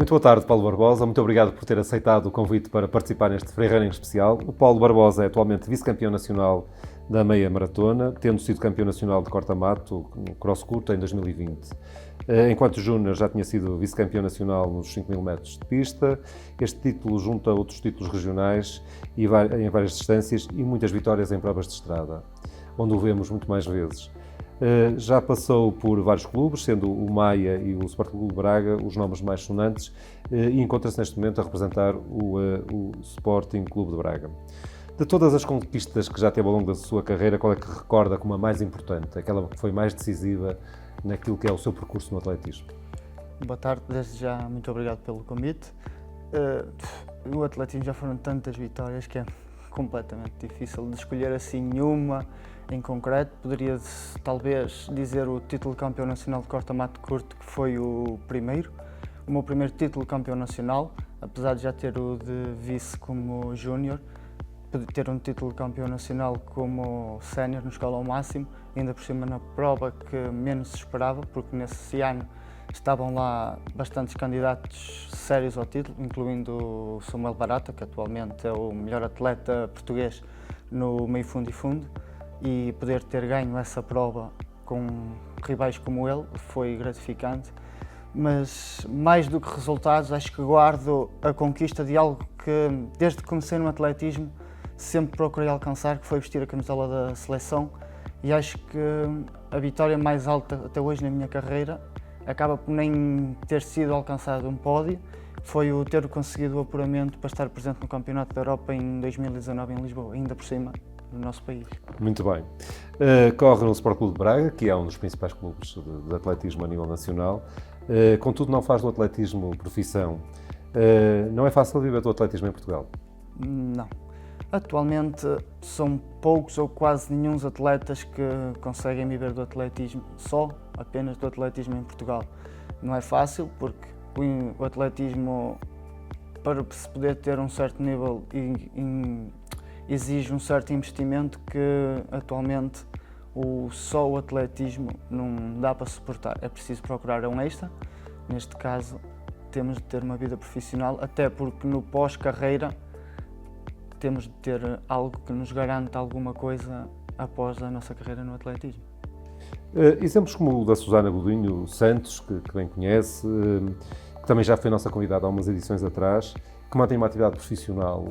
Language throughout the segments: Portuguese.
Muito boa tarde, Paulo Barbosa. Muito obrigado por ter aceitado o convite para participar neste Ferreira em especial. O Paulo Barbosa é atualmente vice-campeão nacional da meia maratona, tendo sido campeão nacional de corta-mato no cross curta em 2020. Enquanto júnior já tinha sido vice-campeão nacional nos 5.000 metros de pista. Este título junta outros títulos regionais e em várias distâncias e muitas vitórias em provas de estrada, onde o vemos muito mais vezes. Já passou por vários clubes, sendo o Maia e o Sporting Clube de Braga os nomes mais sonantes, e encontra-se neste momento a representar o Sporting Clube de Braga. De todas as conquistas que já teve ao longo da sua carreira, qual é que recorda como a mais importante, aquela que foi mais decisiva naquilo que é o seu percurso no atletismo? Boa tarde, desde já muito obrigado pelo convite. No atletismo já foram tantas vitórias que é completamente difícil de escolher assim uma em concreto. Poderia talvez dizer o título de campeão nacional de corta-mato curto, que foi o meu primeiro título de campeão nacional, apesar de já ter o de vice como júnior, ter um título de campeão nacional como sénior no escalão máximo, ainda por cima na prova que menos se esperava, porque nesse ano estavam lá bastantes candidatos sérios ao título, incluindo o Samuel Barata, que atualmente é o melhor atleta português no meio fundo e fundo, e poder ter ganho essa prova com rivais como ele foi gratificante. Mas mais do que resultados, acho que guardo a conquista de algo que desde que comecei no atletismo sempre procurei alcançar, que foi vestir a camisola da seleção, e acho que a vitória mais alta até hoje na minha carreira acaba por nem ter sido alcançado um pódio, foi o ter conseguido o apuramento para estar presente no Campeonato da Europa em 2019 em Lisboa, ainda por cima do nosso país. Muito bem. Corre no Sport Clube de Braga, que é um dos principais clubes de atletismo a nível nacional. Contudo, não faz do atletismo profissão. Não é fácil viver do atletismo em Portugal? Não. Atualmente são poucos ou quase nenhum atletas que conseguem viver do atletismo, apenas do atletismo em Portugal. Não é fácil porque o atletismo, para se poder ter um certo nível, exige um certo investimento que atualmente só o atletismo não dá para suportar. É preciso procurar um extra, neste caso temos de ter uma vida profissional, até porque no pós-carreira temos de ter algo que nos garante alguma coisa após a nossa carreira no atletismo. Exemplos como o da Susana Godinho Santos, que bem conhece, que também já foi nossa convidada há umas edições atrás, que mantém uma atividade profissional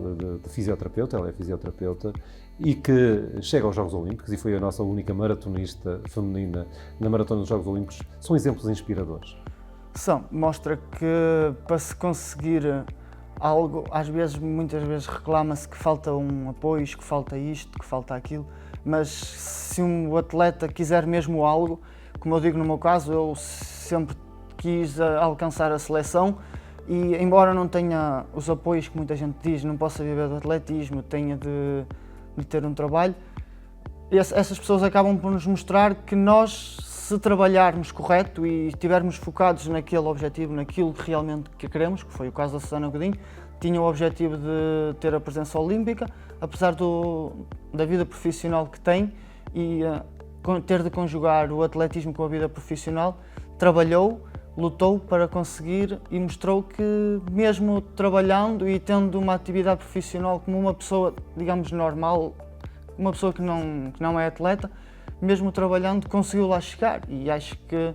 de fisioterapeuta, ela é fisioterapeuta, e que chega aos Jogos Olímpicos e foi a nossa única maratonista feminina na Maratona dos Jogos Olímpicos, são exemplos inspiradores. Mostra que para se conseguir algo, muitas vezes reclama-se que falta um apoio, que falta isto, que falta aquilo, mas se um atleta quiser mesmo algo, como eu digo no meu caso, eu sempre quis alcançar a seleção e, embora não tenha os apoios que muita gente diz, não possa viver do atletismo, tenha de ter um trabalho, essas pessoas acabam por nos mostrar que nós, se trabalharmos correto e estivermos focados naquele objetivo, naquilo que realmente queremos, que foi o caso da Susana Godinho, tinha o objetivo de ter a presença olímpica, apesar da vida profissional que tem e ter de conjugar o atletismo com a vida profissional, trabalhou, lutou para conseguir e mostrou que mesmo trabalhando e tendo uma atividade profissional como uma pessoa, digamos, normal, uma pessoa que não é atleta, mesmo trabalhando, conseguiu lá chegar, e acho que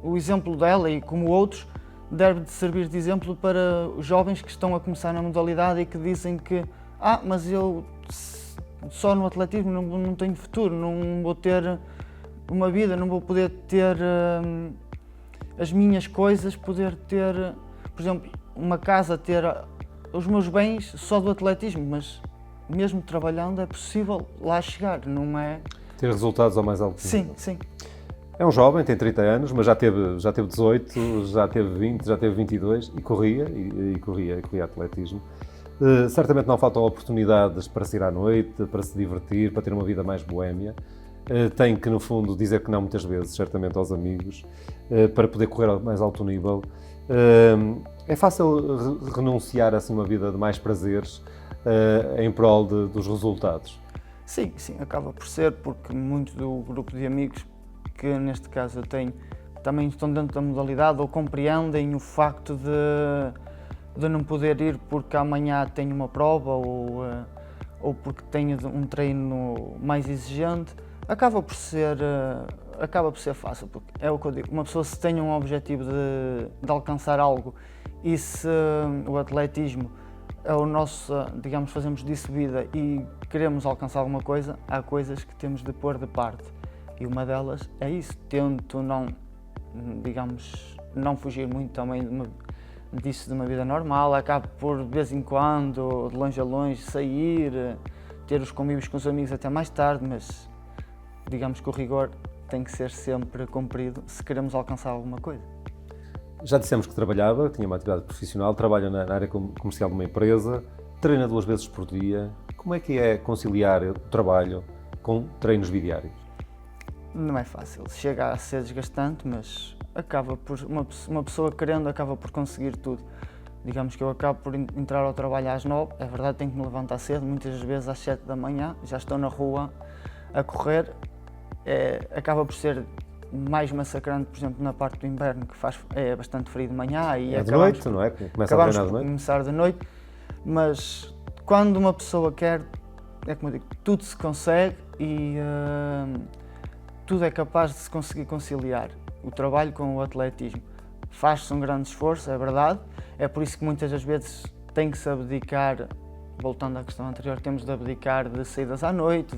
o exemplo dela e como outros deve de servir de exemplo para os jovens que estão a começar na modalidade e que dizem que mas eu só no atletismo não tenho futuro, não vou ter uma vida, não vou poder ter as minhas coisas, poder ter, por exemplo, uma casa, ter os meus bens só do atletismo, mas mesmo trabalhando é possível lá chegar, não é? Ter resultados ao mais alto nível. Sim. É um jovem, tem 30 anos, mas já teve 18, já teve 20, já teve 22 e corria atletismo. Certamente não faltam oportunidades para sair à noite, para se divertir, para ter uma vida mais boémia. Tem que, no fundo, dizer que não muitas vezes, certamente aos amigos, para poder correr ao mais alto nível. É fácil renunciar assim, a uma vida de mais prazeres em prol dos resultados? Sim, acaba por ser, porque muito do grupo de amigos, que neste caso eu tenho, também estão dentro da modalidade ou compreendem o facto de não poder ir porque amanhã tenho uma prova ou porque tenho um treino mais exigente, acaba por ser fácil, porque é o que eu digo, uma pessoa se tem um objetivo de alcançar algo e se o atletismo é o nosso, digamos, fazemos disso vida e queremos alcançar alguma coisa, há coisas que temos de pôr de parte e uma delas é isso, tento não, digamos, não fugir muito também disso de uma vida normal, acabo por de vez em quando, de longe a longe, sair, ter os convívios com os amigos até mais tarde, mas digamos que o rigor tem que ser sempre cumprido se queremos alcançar alguma coisa. Já dissemos que trabalhava, tinha uma atividade profissional, trabalha na área comercial de uma empresa, treina 2 vezes por dia. Como é que é conciliar o trabalho com treinos bidiários? Não é fácil, chega a ser desgastante, mas acaba por, uma pessoa querendo acaba por conseguir tudo. Digamos que eu acabo por entrar ao trabalho às 9, é verdade, tenho que me levantar cedo, muitas vezes às 7 da manhã, já estou na rua a correr, acaba por ser mais massacrante, por exemplo, na parte do inverno, que é bastante frio de manhã. E de noite, não é? Começa a treinar de noite? Começar de noite, mas quando uma pessoa quer, é como eu digo, tudo se consegue e tudo é capaz de se conseguir conciliar, o trabalho com o atletismo. Faz-se um grande esforço, é verdade, é por isso que muitas das vezes tem que se abdicar, voltando à questão anterior, temos de abdicar de saídas à noite,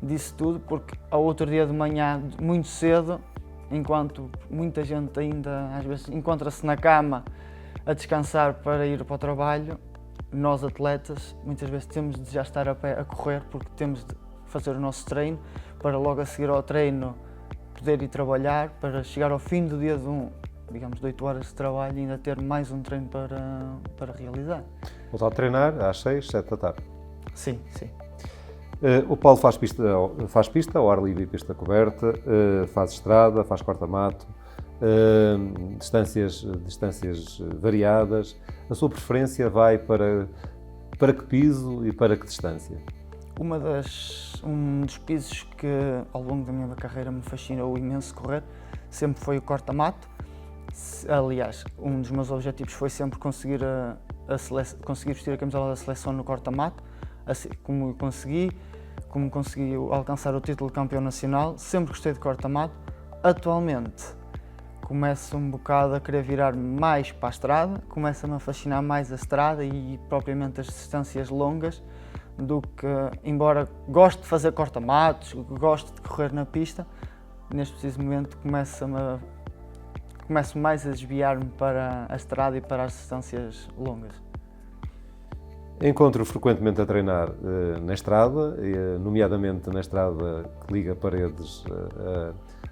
disso tudo, porque ao outro dia de manhã, muito cedo, enquanto muita gente ainda às vezes encontra-se na cama a descansar para ir para o trabalho, nós atletas muitas vezes temos de já estar a pé a correr porque temos de fazer o nosso treino para logo a seguir ao treino poder ir trabalhar, para chegar ao fim do dia digamos, de 8 horas de trabalho e ainda ter mais um treino para realizar. Voltar a treinar às 6, 7 da tarde? Sim, sim. O Paulo faz pista ao ar livre e pista coberta, faz estrada, faz corta-mato, distâncias variadas. A sua preferência vai para que piso e para que distância? Um dos pisos que ao longo da minha carreira me fascinou imenso correr sempre foi o corta-mato. Aliás, um dos meus objetivos foi sempre conseguir vestir a camisola da seleção no corta-mato, assim como consegui alcançar o título de campeão nacional. Sempre gostei de corta-mato. Atualmente começo um bocado a querer virar mais para a estrada, começa-me a fascinar mais a estrada e propriamente as distâncias longas, do que, embora goste de fazer corta-matos, gosto de correr na pista, neste preciso momento começo mais a desviar-me para a estrada e para as distâncias longas. Encontro frequentemente a treinar na estrada, nomeadamente na estrada que liga Paredes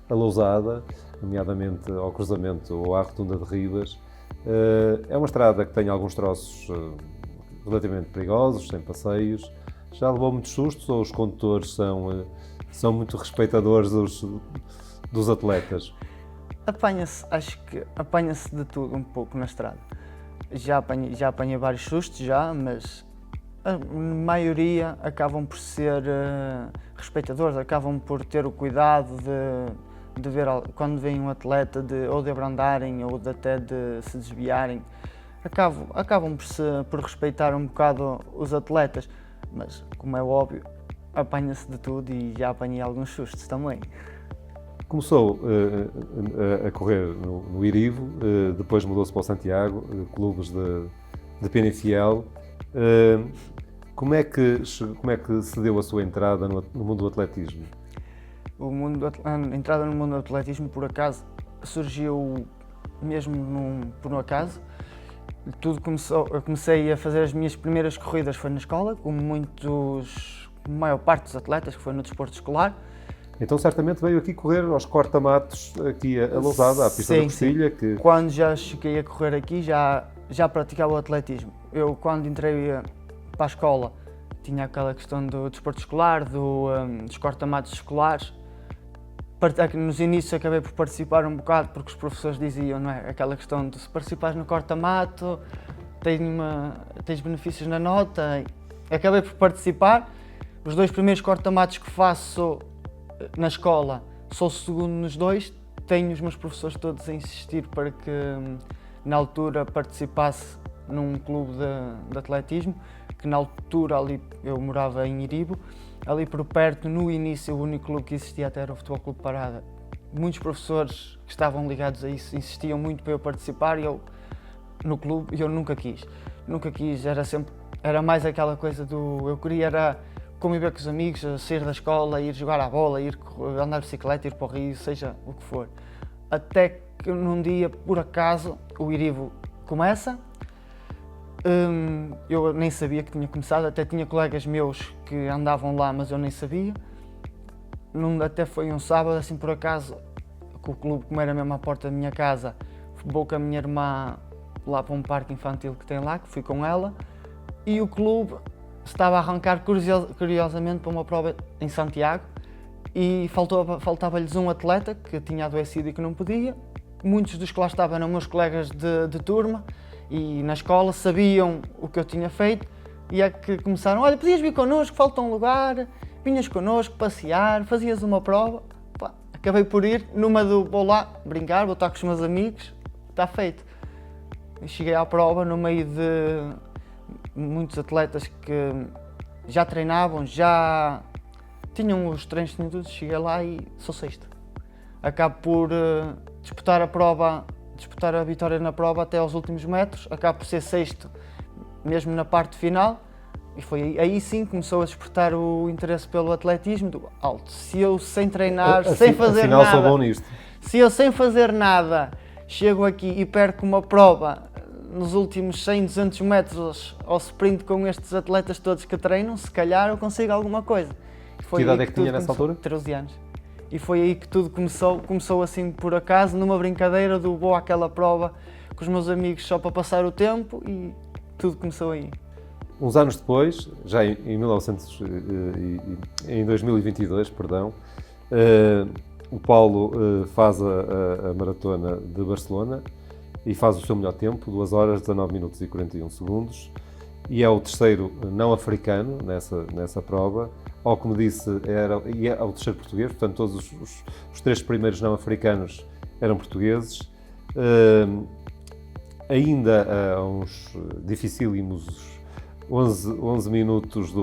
a Lousada, nomeadamente ao cruzamento ou à rotunda de Ribas. É uma estrada que tem alguns troços relativamente perigosos, sem passeios. Já levou muitos sustos ou os condutores são muito respeitadores dos atletas? Acho que apanha-se de tudo um pouco na estrada. Já apanhei vários sustos, mas a maioria acabam por ser respeitadores, acabam por ter o cuidado de ver quando vem um atleta ou de abrandarem ou até de se desviarem. Acabam por respeitar um bocado os atletas, mas como é óbvio, apanha-se de tudo e já apanhei alguns sustos também. Começou a correr no Irivo, depois mudou-se para o Santiago, clubes de Penafiel. Como é que se deu a sua entrada no mundo do atletismo? A entrada no mundo do atletismo, por acaso, surgiu mesmo por um acaso. Eu comecei a fazer as minhas primeiras corridas foi na escola, como a maior parte dos atletas, que foi no desporto escolar. Então certamente veio aqui correr aos corta-matos, aqui a Lousada, à pista da Costilha. Que... Quando já cheguei a correr aqui, já praticava o atletismo. Eu, quando entrei para a escola, tinha aquela questão do desporto escolar, dos corta-matos escolares. Nos inícios acabei por participar um bocado, porque os professores diziam, não é? Aquela questão de se participares no corta-mato, tens benefícios na nota. Acabei por participar. Os 2 primeiros corta-matos que faço na escola, sou o segundo nos 2, tenho os meus professores todos a insistir para que na altura participasse num clube de atletismo, que na altura ali eu morava em Iribo, ali por perto, no início, o único clube que existia até era o Futebol Clube Parada. Muitos professores que estavam ligados a isso insistiam muito para eu participar e eu, no clube, eu nunca quis. Nunca quis, era mais aquela coisa do, eu queria era conviver com os amigos, sair da escola, ir jogar à bola, ir andar de bicicleta, ir para o rio, seja o que for. Até que num dia, por acaso, o Iribo começa. Eu nem sabia que tinha começado, até tinha colegas meus que andavam lá, mas eu nem sabia. Até foi um sábado, assim por acaso, que o clube, como era mesmo à porta da minha casa, vou com a minha irmã lá para um parque infantil que tem lá, que fui com ela, e o clube estava a arrancar curiosamente para uma prova em Santiago e faltava-lhes um atleta que tinha adoecido e que não podia. Muitos dos que lá estavam eram meus colegas de turma e na escola sabiam o que eu tinha feito e é que começaram, olha, podias vir connosco, falta um lugar, vinhas connosco passear, fazias uma prova. Pá, acabei por ir, vou lá brincar, vou estar com os meus amigos, está feito. Eu cheguei à prova no meio de muitos atletas que já treinavam, já tinham os treinos todos, cheguei lá e sou sexto. Acabo por disputar a vitória na prova até aos últimos metros, acabo por ser sexto mesmo na parte final e foi aí sim começou a despertar o interesse pelo atletismo do alto. Se eu sem treinar, sem fazer nada, sou bom nisto. Se eu sem fazer nada chego aqui e perco uma prova nos últimos 100, 200 metros ao sprint com estes atletas todos que treinam, se calhar eu consigo alguma coisa. Que idade é que tinha nessa altura? 13 anos. E foi aí que tudo começou assim por acaso, numa brincadeira do vou àquela prova com os meus amigos só para passar o tempo e tudo começou aí. Uns anos depois, já em 2022, o Paulo faz a maratona de Barcelona e faz o seu melhor tempo, 2 horas, 19 minutos e 41 segundos, e é o terceiro não africano nessa prova. Ou como disse, é o terceiro português, portanto todos os 3 primeiros não africanos eram portugueses. Ainda há uns dificílimos 11 minutos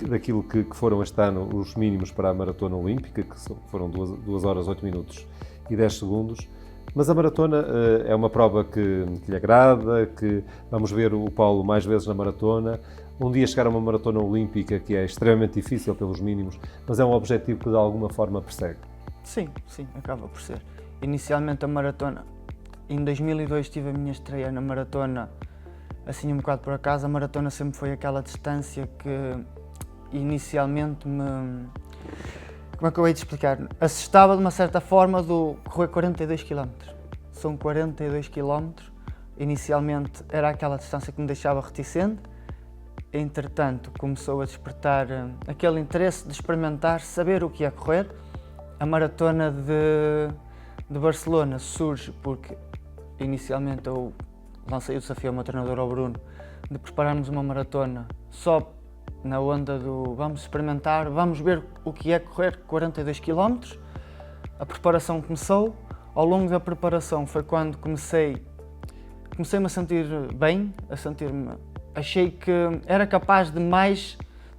daquilo que foram este ano os mínimos para a maratona olímpica, que foram 2 horas, 8 minutos e 10 segundos. Mas a maratona é uma prova que lhe agrada, que vamos ver o Paulo mais vezes na maratona. Um dia chegar a uma maratona olímpica que é extremamente difícil pelos mínimos, mas é um objetivo que de alguma forma persegue. Sim, acaba por ser. Inicialmente a maratona, em 2002 tive a minha estreia na maratona, assim um bocado por acaso. A maratona sempre foi aquela distância que inicialmente como é que eu hei de explicar? Assustava de uma certa forma do correr 42 km. São 42 km. Inicialmente era aquela distância que me deixava reticente. Entretanto, começou a despertar aquele interesse de experimentar, saber o que é correr. A maratona de Barcelona surge porque inicialmente eu lancei o desafio ao meu treinador, ao Bruno, de prepararmos uma maratona só na onda do vamos experimentar, vamos ver o que é correr 42 km. A preparação começou. Ao longo da preparação foi quando comecei-me a sentir bem, achei que era capaz de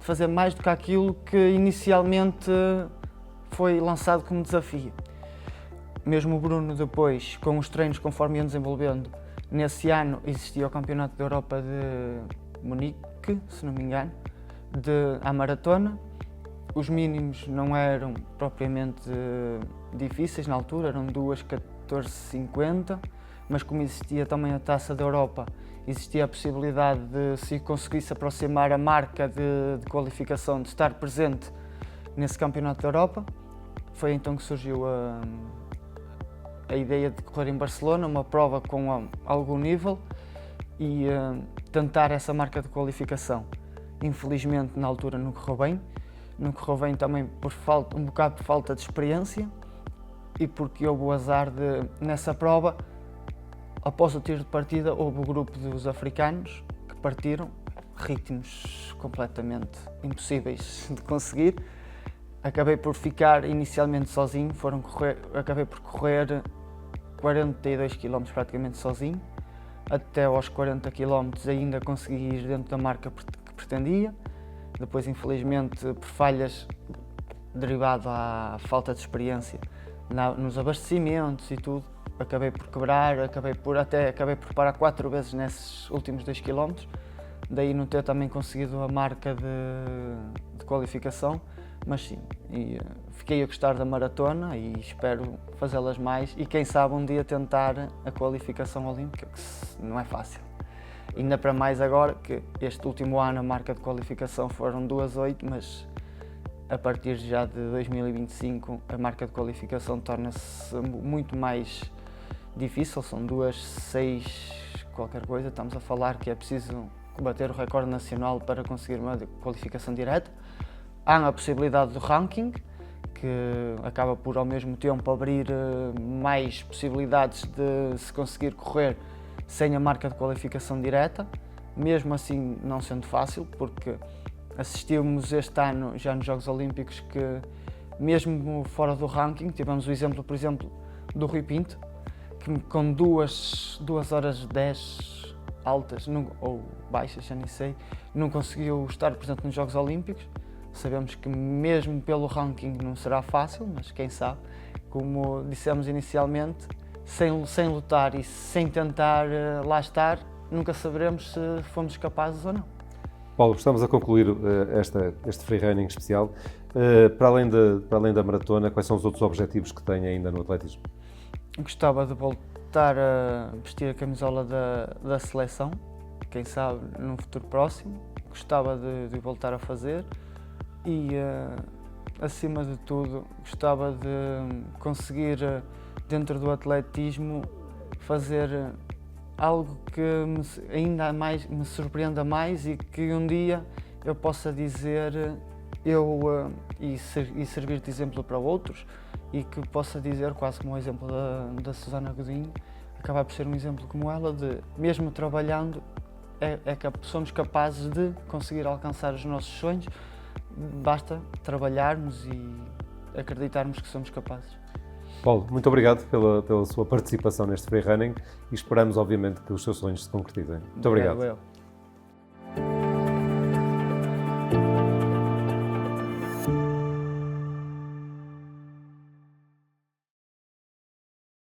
fazer mais do que aquilo que inicialmente foi lançado como desafio. Mesmo o Bruno depois, com os treinos conforme ia desenvolvendo, nesse ano existia o Campeonato da Europa de Munique, se não me engano, à maratona. Os mínimos não eram propriamente difíceis na altura, eram 2:14:50, mas como existia também a Taça da Europa, existia a possibilidade de, se conseguisse aproximar a marca de qualificação, de estar presente nesse Campeonato da Europa. Foi então que surgiu a ideia de correr em Barcelona, uma prova com algum nível e tentar essa marca de qualificação. Infelizmente, na altura não correu bem. Não correu bem também um bocado por falta de experiência e porque houve o azar de, nessa prova, após o tiro de partida, houve o grupo dos africanos que partiram, ritmos completamente impossíveis de conseguir. acabei por ficar inicialmente sozinho, acabei por correr 42 km praticamente sozinho, até aos 40 km ainda consegui ir dentro da marca que pretendia. Depois, infelizmente, por falhas derivado à falta de experiência nos abastecimentos e tudo, acabei por quebrar, acabei por parar 4 vezes nesses últimos 2 km, daí não ter também conseguido a marca de qualificação, mas sim, fiquei a gostar da maratona e espero fazê-las mais e quem sabe um dia tentar a qualificação olímpica, que não é fácil. Ainda para mais agora, que este último ano a marca de qualificação foram 2:08, mas a partir já de 2025 a marca de qualificação torna-se muito mais difícil, são 2:06 qualquer coisa, estamos a falar que é preciso bater o recorde nacional para conseguir uma qualificação direta. Há a possibilidade do ranking, que acaba por ao mesmo tempo abrir mais possibilidades de se conseguir correr sem a marca de qualificação direta, mesmo assim não sendo fácil, porque assistimos este ano já nos Jogos Olímpicos que mesmo fora do ranking, tivemos o exemplo, por exemplo, do Rui Pinto, que com 2 horas 10 altas ou baixas, já nem sei, não conseguiu estar presente nos Jogos Olímpicos. Sabemos que mesmo pelo ranking não será fácil, mas quem sabe, como dissemos inicialmente, sem lutar e sem tentar lá estar, nunca saberemos se fomos capazes ou não. Paulo, estamos a concluir este freerunning especial. Para além da maratona, quais são os outros objetivos que tem ainda no atletismo? Gostava de voltar a vestir a camisola da seleção, quem sabe num futuro próximo. Gostava de voltar a fazer e, acima de tudo, gostava de conseguir, dentro do atletismo, fazer algo que ainda mais me surpreenda mais e que um dia eu possa dizer e servir de exemplo para outros e que possa dizer, quase como o exemplo da Susana Godinho, acabar por ser um exemplo como ela, de mesmo trabalhando que somos capazes de conseguir alcançar os nossos sonhos, basta trabalharmos e acreditarmos que somos capazes. Paulo, muito obrigado pela sua participação neste freerunning e esperamos, obviamente, que os seus sonhos se concretizem. Muito obrigado.